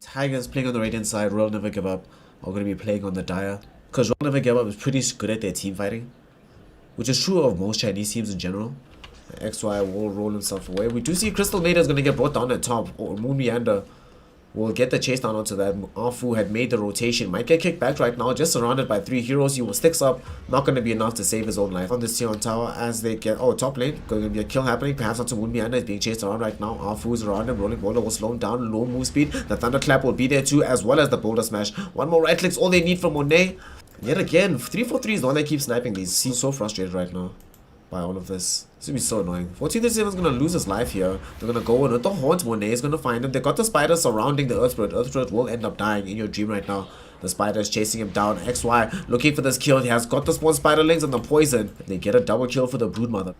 Tigers playing on the right hand side, Royal Never Give Up are going to be playing on the Dire. Because Royal Never Give Up is pretty good at their team fighting, which is true of most Chinese teams in general. XY will roll himself away. We do see Crystal Maiden is going to get brought down at top, or Moon Meander will get the chase down onto that. Afu had made the rotation, might get kicked back right now, just surrounded by 3 heroes. He will sticks up, not going to be enough to save his own life. On this tier on tower as they get, top lane, going to be a kill happening, perhaps onto Moon Meander, is being chased around right now. Afu is around him, rolling boulder will slow him down, low move speed. The Thunderclap will be there too, as well as the boulder smash. One more right click's all they need from Monet. Yet again, 3-4-3 is the one that keeps sniping these. He's so frustrated right now by all of this. This will be so annoying. 1437 is going to lose his life here. They're going to go in with the horns. Monet is going to find him. They got the spider surrounding the Earth Spirit. Earth Spirit will end up dying in your dream right now. The spider is chasing him down. XY looking for this kill. He has got the spawn spiderlings and the poison. They get a double kill for the Broodmother.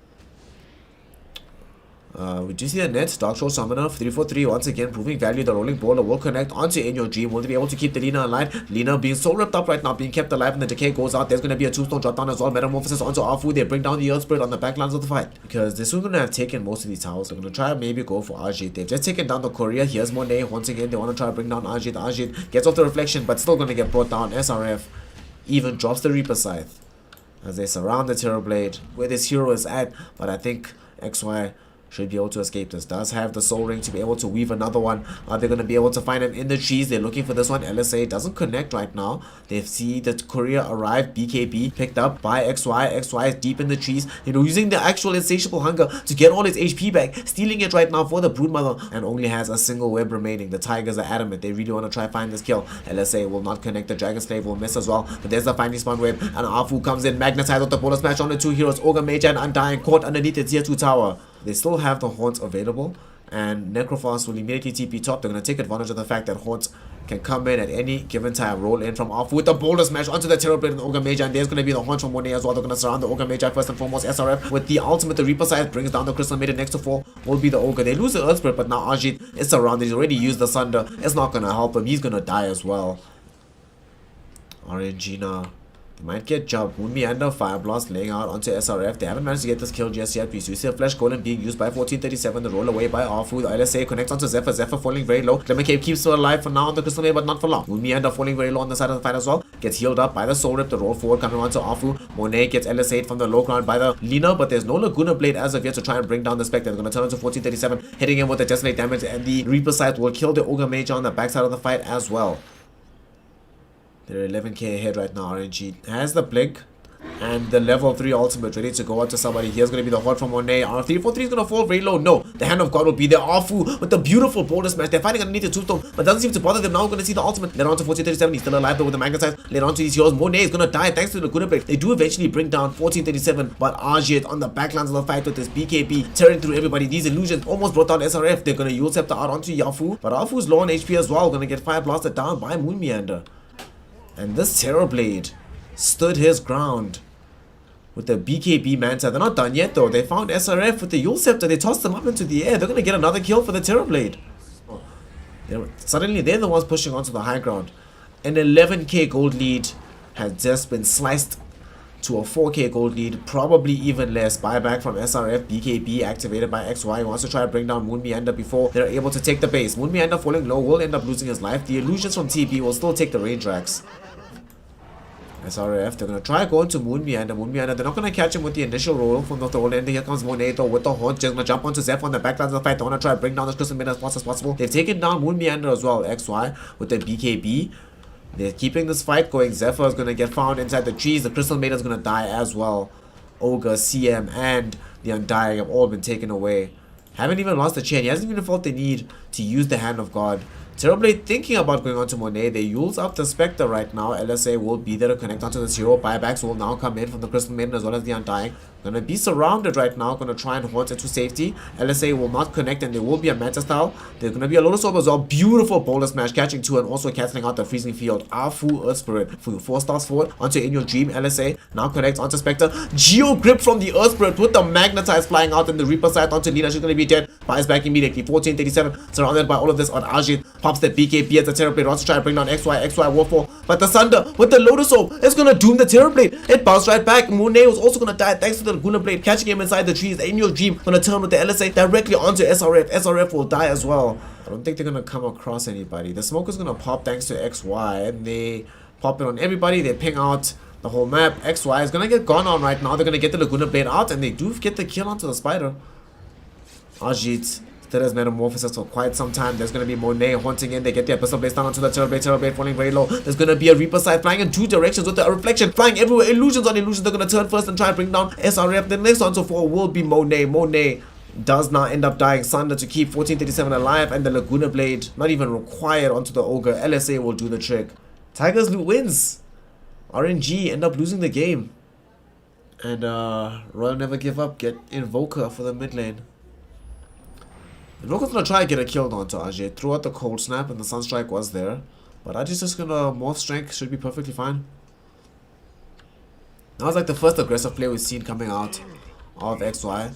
We do see a net Dark Soul Summoner 343 once again proving value. The rolling boulder will connect onto In Your Dream. Will they be able to keep the Lina alive? Lina being so ripped up right now, being kept alive, and the decay goes out. There's going to be a tombstone drop down as well. Metamorphosis onto Afu. They bring down the Earth Spirit on the backlines of the fight because they're soon going to have taken most of these towers. They're going to try maybe go for Ajit. They've just taken down the courier. Here's Monet once again. They want to try to bring down Ajit. Ajit gets off the reflection, but still going to get brought down. SRF even drops the Reaper Scythe as they surround the Terrorblade where this hero is at. But I think XY should be able to escape this. Does have the soul ring to be able to weave another one. Are they going to be able to find him in the trees? They're looking for this one. LSA doesn't connect right now. They see the courier arrive. BKB picked up by XY. XY is deep in the trees, using the actual insatiable hunger to get all his HP back, stealing it right now for the Broodmother, and only has a single web remaining. The Tigers are adamant. They really want to try find this kill. LSA will not connect. The Dragon Slave will miss as well, but there's the finding spawn wave, and Afu comes in, magnetized with the boulder smash on the 2 heroes. Ogre Mage and Undying caught underneath the tier 2 tower. They still have the haunts available, and Necrophos will immediately TP top. They're going to take advantage of the fact that haunts can come in at any given time. Roll in from off with the boulder smash onto the Terrorblade and the Ogre Magi, and there's going to be the haunt from Monet as well. They're going to surround the Ogre Magi first and foremost. SRF with the ultimate, the Reaper Scythe brings down the Crystal Maiden. Next to 4 will be the Ogre. They lose the Earth Spirit, but now Ajit is surrounded. He's already used the Sunder. It's not going to help him. He's going to die as well. RNG now. Might get jumped. Moon Meander, Fire Blast laying out onto SRF. They haven't managed to get this kill just yet. We see a Flash Golem being used by 1437. The roll away by Afu. The LSA connects onto Zephyr. Zephyr falling very low. Glimmer Cape keeps her alive for now on the Crystal Maiden, but not for long. Moon Meander falling very low on the side of the fight as well. Gets healed up by the Soul Rip. The roll forward coming onto Afu. Monet gets LSA'd from the low ground by the Lina, but there's no Laguna Blade as of yet to try and bring down the Spectre. They're going to turn onto 1437, hitting him with the Desolate damage, and the Reaper Scythe will kill the Ogre Mage on the backside of the fight as well. They're 11k ahead right now. RNG has the blink and the level 3 ultimate ready to go out to somebody. Here's going to be the horde from Monet. R343 is going to fall very low. No, the hand of God will be there. Afu with the beautiful boulder smash. They're fighting underneath the tombstone, but doesn't seem to bother them. Now we're going to see the ultimate. Later on to 1437. He's still alive though with the magnetized. Later on to these heroes. Monet is going to die thanks to the good break. They do eventually bring down 1437, but Ajit on the backlines of the fight with this BKB tearing through everybody. These illusions almost brought down SRF. They're going to use Scepter out onto Yafu, but Afu's low on HP as well. Going to get fire blasted down by Moon Meander. And this Terrorblade stood his ground with the BKB Manta. They're not done yet though. They found SRF with the Yule Scepter. They tossed them up into the air. They're going to get another kill for the Terrorblade. Suddenly they're the ones pushing onto the high ground. An 11k gold lead has just been sliced to a 4k gold lead. Probably even less. Buyback from SRF. BKB activated by XY. He wants to try to bring down Moon Meander before they're able to take the base. Moon Meander falling low will end up losing his life. The illusions from TP will still take the range racks. SRF, they're going to try going to Moon Meander. They're not going to catch him with the initial roll from the roll end. Here comes Monet though with the haunt. Just going to jump onto Zephyr on the backlines of the fight. They want to try to bring down this Crystal Maiden as fast as possible. They've taken down Moon Meander as well. XY with the BKB. They're keeping this fight going. Zephyr is going to get found inside the trees. The Crystal Maiden is going to die as well. Ogre, CM, and the Undying have all been taken away. Haven't even lost the chain. He hasn't even felt the need to use the Hand of God. Terrorblade thinking about going on to Monet. They use up the Spectre right now. LSA will be there to connect onto the zero. Buybacks will now come in from the Crystal Maiden as well as the Undying. Gonna be surrounded right now. Gonna try and haunt into safety. LSA will not connect and there will be a Manta style. There's gonna be a Lotus Orb as well. Beautiful boulder smash catching 2 and also cancelling out the freezing field. Afu Earth Spirit for 4 stars forward onto In Your Dream. LSA now connects onto Spectre. Geo Grip from the Earth Spirit with the magnetized flying out in the Reaper Scythe onto Lina. She's gonna be dead. Buys back immediately. 1437 surrounded by all of this on Ajit. Pops the BKB as the Terrorblade wants to try to bring down XY Warfall. But the Sunder with the Lotus Orb is gonna doom the Terrorblade. It bounced right back. Monet was also gonna die thanks to the Laguna Blade catching him inside the trees. In Your Dream gonna turn with the LSA directly onto SRF. SRF will die as well. don't think they're gonna come across anybody. The smoke is gonna pop thanks to XY, and they pop it on everybody. They ping out the whole map. XY is gonna get gone on right now. They're gonna get the Laguna Blade out, and they do get the kill onto the spider. Ajit still has metamorphosis for quite some time. There's gonna be Monet haunting in. They get the Abyssal Blade down onto the Terror Blade falling very low. There's gonna be a Reaper side flying in two directions with the reflection flying everywhere. Illusions on illusions. They're gonna turn first and try to bring down SRF. The next one to fall will be Monet. Monet does not end up dying. Sunder to keep 1437 alive, and the Laguna Blade not even required onto the Ogre. LSA will do the trick. Tigers wins. RNG end up losing the game. And Royal Never Give Up get Invoker for the mid lane. Invoker's gonna try to get a kill onto Ajay. Threw out the Cold Snap and the Sunstrike was there. But Ajay's just gonna morph strength, should be perfectly fine. That was like the first aggressive play we've seen coming out of XY.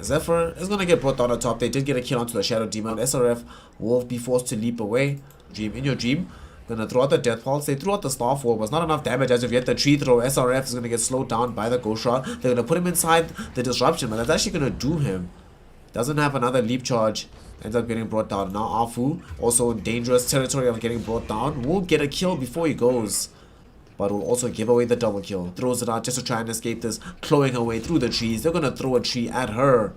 Zephyr is gonna get brought down on top. They did get a kill onto the Shadow Demon. SRF will be forced to leap away. Dream in your dream. Gonna throw out the Death Pulse. They threw out the Starfall. Was not enough damage as of yet. The tree throw. SRF is gonna get slowed down by the Ghost Shot. They're gonna put him inside the Disruption, but that's actually gonna do him. Doesn't have another leap charge. Ends up getting brought down. Now Afu, also in dangerous territory of getting brought down, will get a kill before he goes. But will also give away the double kill. Throws it out just to try and escape this, clawing her way through the trees. They're gonna throw a tree at her.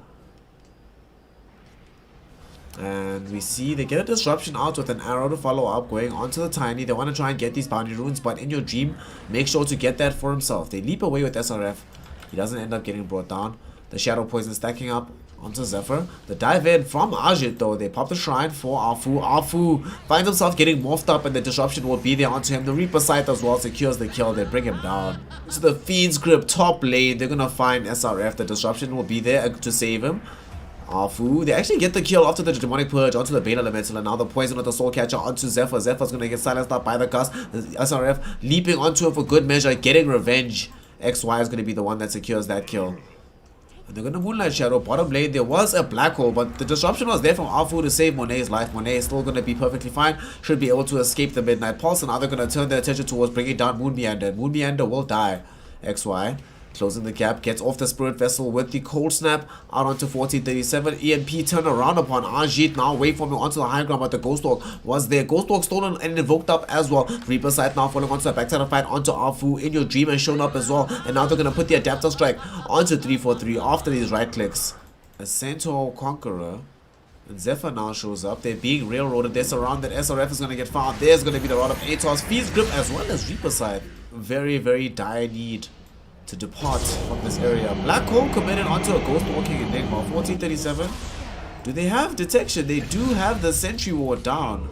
And we see they get a disruption out with an arrow to follow up, going onto the Tiny. They want to try and get these bounty runes, but in your dream, make sure to get that for himself. They leap away with SRF. He doesn't end up getting brought down. The Shadow Poison stacking up onto Zephyr. The dive in from Ajit though. They pop the shrine for Afu. Afu finds himself getting morphed up, and the disruption will be there onto him. The Reaper Scythe as well secures the kill. They bring him down. So the Fiend's Grip top lane. They're gonna find SRF. The disruption will be there to save him. Afu, they actually get the kill after the Demonic Purge onto the Beta Elemental, and now the poison with the Soul Catcher onto Zephyr. Zephyr's gonna get silenced up by the Gust. The SRF leaping onto him for good measure, getting revenge. XY is gonna be the one that secures that kill. And they're gonna Moonlight Shadow. Bottom lane, there was a Black Hole, but the disruption was there from Afu to save Monet's life. Monet is still gonna be perfectly fine. Should be able to escape the Midnight Pulse, and now they're gonna turn their attention towards bringing down Moon Meander. Moon Meander will die. XY closing the gap, gets off the Spirit Vessel with the Cold Snap out onto 1437. EMP turn around upon Ajit, now waveforming onto the high ground, but the Ghost Walk was there. Ghost Walk stolen and invoked up as well. Reaper Scythe now falling onto the backside of fight onto Afu. In Your Dream has shown up as well, and now they're going to put the Adapter Strike onto 343 after these right clicks. A Centaur Conqueror and Zephyr now shows up. They're being railroaded. They're surrounded. SRF is going to get found. There's going to be the Rod of Atos, Fiend's Grip as well as Reaper Scythe. Very, very dire need to depart from this area. Black Hole committed onto a Ghost Walking Enigma. 1437. Do they have detection? They do have the Sentry Ward down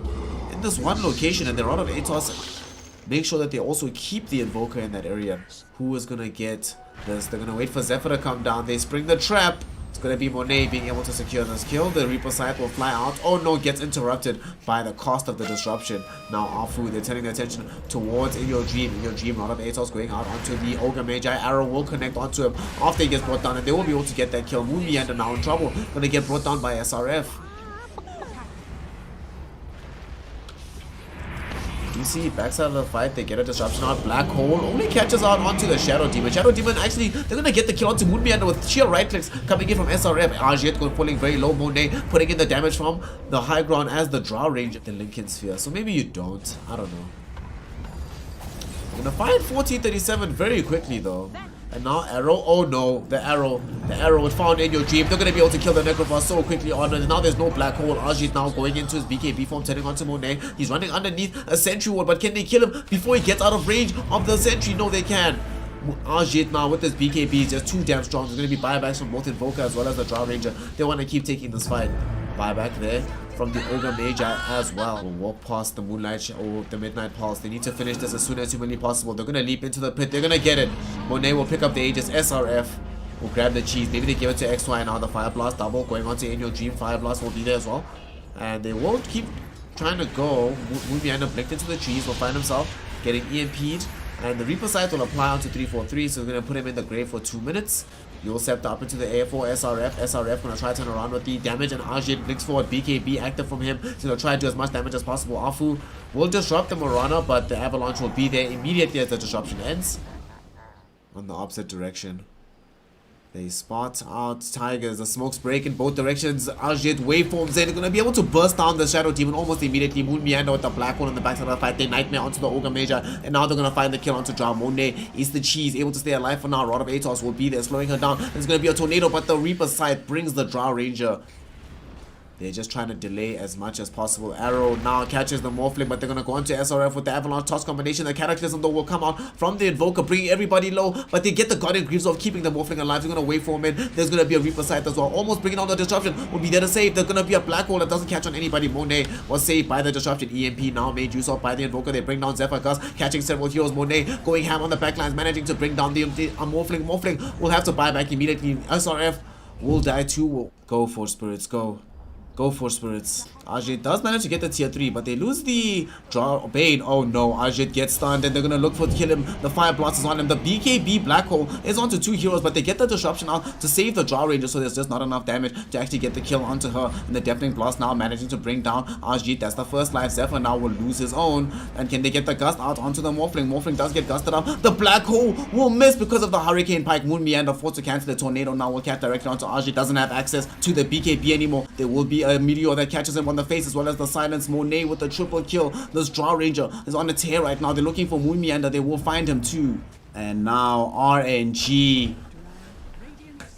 in this one location, and they're out of Atos. Make sure that they also keep the Invoker in that area. Who is gonna get this? They're gonna wait for Zephyr to come down. They spring the trap. It's gonna be Monet being able to secure this kill. The Reaper Scythe will fly out. Oh no, gets interrupted by the cost of the disruption. Now Afu, they're turning their attention towards In Your Dream. In Your Dream, Rod of Atos going out onto the Ogre Magi. Arrow will connect onto him after he gets brought down, and they will be able to get that kill. Moon Meander now in trouble. Gonna get brought down by SRF. DC backside of the fight, they get a disruption out. Black Hole only catches out onto the Shadow Demon. Shadow Demon actually, they're gonna get the kill onto Moon Meander with sheer right clicks coming in from SRF. Ajit going falling very low. Monet putting in the damage from the high ground as the draw range of the Lincoln Sphere. So maybe you don't. I don't know. They're gonna find 1437 very quickly though. And now Arrow, oh no, the arrow was found in Your Dream. They're going to be able to kill the Necrophos so quickly on it. And now there's no Black Hole. Ajit now going into his BKB form, turning onto Monet. He's running underneath a Sentry Ward, but can they kill him before he gets out of range of the Sentry? No, they can. Ajit now with his BKB is just too damn strong. There's going to be buybacks from both Invoker as well as the Drow Ranger. They want to keep taking this fight. Buyback there from the Ogre Magi as well. We'll walk past the Moonlight or the Midnight Pulse. They need to finish this as soon as humanly possible. They're going to leap into the pit. They're going to get it. Monet will pick up the Aegis. SRF will grab the cheese. Maybe they give it to XY now. The Fire Blast double going on to In Your Dream. Fire Blast will be there as well. And they won't keep trying to go. Moon Meander blinked into the trees. Will find himself getting EMP'd. And the Reaper Scythe will apply onto 343. So we're going to put him in the grave for 2 minutes. You'll scepter up into the air for SRF. SRF gonna try to turn around with the damage, and Ajit blinks forward. BKB active from him, so he'll try to do as much damage as possible. Afu will disrupt the Morana, but the Avalanche will be there immediately as the disruption ends. On the opposite direction. They spot out Tigers. The smoke's break in both directions. Ajit waveforms in. They're going to be able to burst down the Shadow Demon almost immediately. Moon Meander with the black hole in the backside of the fight. They Nightmare onto the Ogre Major. And now they're going to find the kill onto Monet is the cheese. Able to stay alive for now. Rod of Atos will be there, slowing her down. There's going to be a tornado, but the Reaper side brings the Drow Ranger. They're just trying to delay as much as possible. Arrow now catches the Morphling, but they're going to go into SRF with the Avalanche toss combination. The Cataclysm though will come out from the Invoker, bringing everybody low, but they get the Guardian Greaves of keeping the Morphling alive. They're going to waveform in. There's going to be a Reaper side as well, almost bringing on the Disruption. Will be there to save. There's going to be a Black Hole that doesn't catch on anybody. Monet was saved by the Disruption. EMP now made use of by the Invoker. They bring down Zephyr Gus, catching several heroes. Monet going ham on the backlines, managing to bring down the Morphling. Morphling will have to buy back immediately. SRF will die too. Will go for Spirits. Go for Spirits. Ajit does manage to get the tier 3, but they lose the draw Bane. Oh no, Ajit gets stunned and they're gonna look for to kill him. The Fire Blast is on him. The BKB Black Hole is onto 2 heroes, but they get the Disruption out to save the Draw Ranger, so there's just not enough damage to actually get the kill onto her. And the Deafening Blast now managing to bring down Ajit. That's the first life. Zephyr now will lose his own. And can they get the Gust out onto the Morphling? Morphling does get gusted out. The Black Hole will miss because of the Hurricane Pike. Moon Meander forced to cancel the Tornado. Now will catch directly onto Ajit. Doesn't have access to the BKB anymore. There will be a Meteor that catches him on the face, as well as the Silence. Monet with the triple kill. This Draw Ranger is on a tear right now. They're looking for Moon Meander. They will find him too. And now RNG.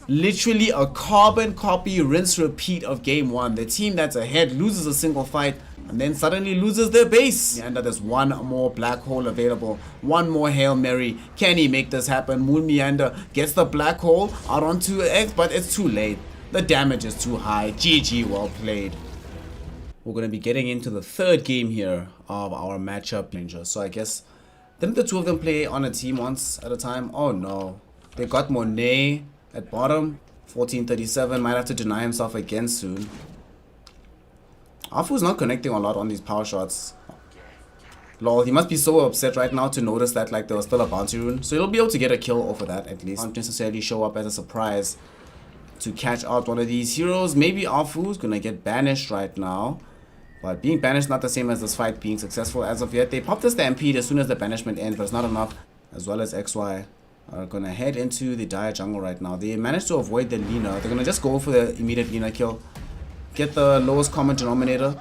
Literally a carbon copy, rinse, repeat of game 1. The team that's ahead loses a single fight and then suddenly loses their base. And there's one more Black Hole available. One more Hail Mary. Can he make this happen? Moon Meander gets the Black Hole out onto X, but it's too late. The damage is too high. GG, well played. We're going to be getting into the third game here of our matchup. So I guess, didn't the two of them play on a team once at a time? Oh no. They got Monet at bottom. 1437. Might have to deny himself again soon. Afu's not connecting a lot on these power shots. Lol, he must be so upset right now to notice that like there was still a bounty rune. So he'll be able to get a kill off of that at least. Not necessarily show up as a surprise to catch out one of these heroes. Maybe Afu's gonna get banished right now. But being banished not the same as this fight being successful as of yet. They popped the Stampede as soon as the banishment ends, but it's not enough. As well as XY are gonna head into the Dire jungle right now. They managed to avoid the Lina. They're gonna just go for the immediate Lina kill. Get the lowest common denominator.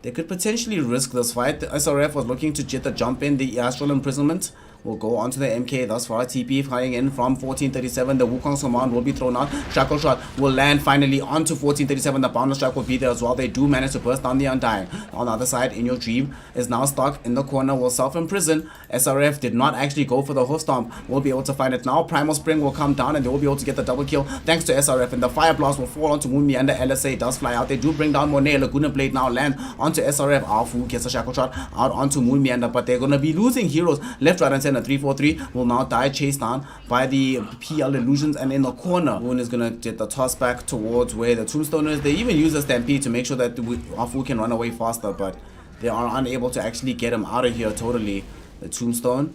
They could potentially risk this fight. The SRF was looking to get the jump in. The Astral Imprisonment will go onto the MK thus far. TP flying in from 1437. The Wukong's command will be thrown out. Shackle Shot will land finally onto 1437. The Boundless Strike will be there as well. They do manage to burst down the Undying. On the other side, In Your Dream is now stuck in the corner. Will self-imprison. SRF did not actually go for the Hoof Stomp. We'll be able to find it now. Primal Spring will come down and they will be able to get the double kill thanks to SRF. And the Fire Blast will fall onto Moon Meander. LSA does fly out. They do bring down Monet. Laguna Blade now land onto SRF. Afu gets a Shackle Shot out onto Moon Meander. But they're going to be losing heroes left, right, and center. 343 will now die, chased down by the PL Illusions, and in the corner, Moon is gonna get the toss back towards where the Tombstone is. They even use the Stampede to make sure that Afu can run away faster, but they are unable to actually get him out of here totally. The Tombstone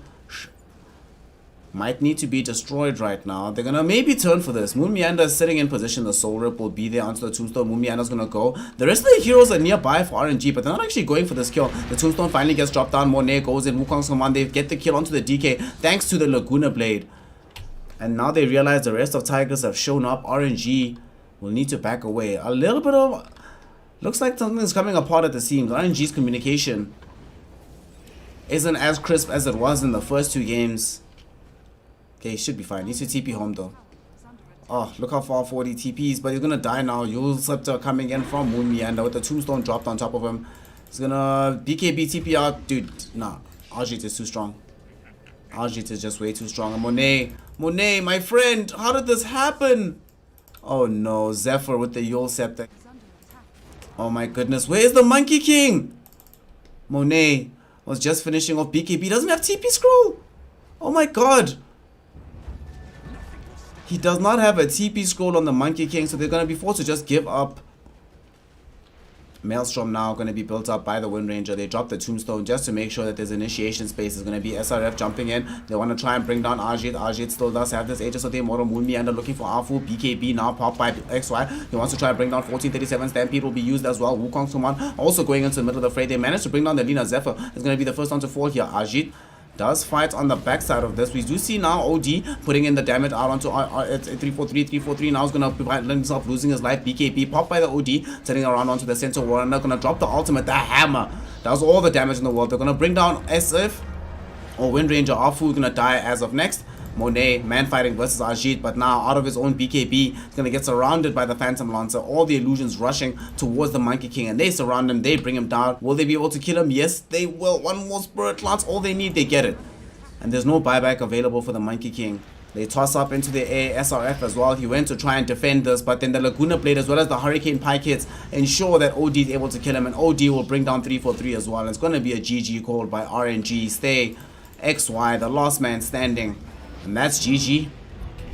might need to be destroyed right now. They're gonna maybe turn for this. Moon Meander is sitting in position. The Soul Rip will be there onto the Tombstone. Moon Meander's gonna go. The rest of the heroes are nearby for RNG, but they're not actually going for this kill. The Tombstone finally gets dropped down. Monet goes in. Wukong's command. They get the kill onto the DK thanks to the Laguna Blade. And now they realize the rest of Tigers have shown up. RNG will need to back away. A little bit of... Looks like something's coming apart at the seams. RNG's communication isn't as crisp as it was in the first 2 games. Okay, he should be fine. Needs to TP home though. Oh, look how far forward he TPs, but he's gonna die now. Yule Scepter coming in from Moon Meander with the Tombstone dropped on top of him. He's gonna BKB TP out. Dude, nah. Ajit is too strong. Ajit is just way too strong. And Monet, my friend, how did this happen? Oh no, Zephyr with the Yule Scepter. Oh my goodness, where is the Monkey King? Monet was just finishing off BKB. Doesn't have TP scroll. Oh my god. He does not have a TP scroll on the Monkey King, so they're going to be forced to just give up. Maelstrom now going to be built up by the Wind Ranger. They drop the Tombstone just to make sure that there's initiation space. It's going to be SRF jumping in. They want to try and bring down Ajit. Ajit still does have this Aegis of the Immortal. Moon Meander looking for Afu. BKB now popped by XY. He wants to try and bring down 1437. Stampede will be used as well. Wukong's command also going into the middle of the fray. They managed to bring down the Lina. Zephyr is going to be the first one to fall here. Ajit does fight on the backside of this. We do see now OD putting in the damage out onto 343. 343 now is going to prevent himself losing his life. BKB popped by the OD, turning around onto the center wall, and they're going to drop the ultimate, the hammer. That was all the damage in the world. They're going to bring down SF or Wind Ranger. Afu is going to die as of next. Monet, man fighting versus Ajit, but now out of his own BKB, he's going to get surrounded by the Phantom Lancer. All the illusions rushing towards the Monkey King, and they surround him, they bring him down. Will they be able to kill him? Yes, they will. One more Spirit Lance, all they need, they get it. And there's no buyback available for the Monkey King. They toss up into the air, SRF as well. He went to try and defend this, but then the Laguna Blade as well as the Hurricane Pike hits ensure that OD is able to kill him, and OD will bring down 343 as well. And it's going to be a GG called by RNG. Stay XY, the last man standing. And that's GG.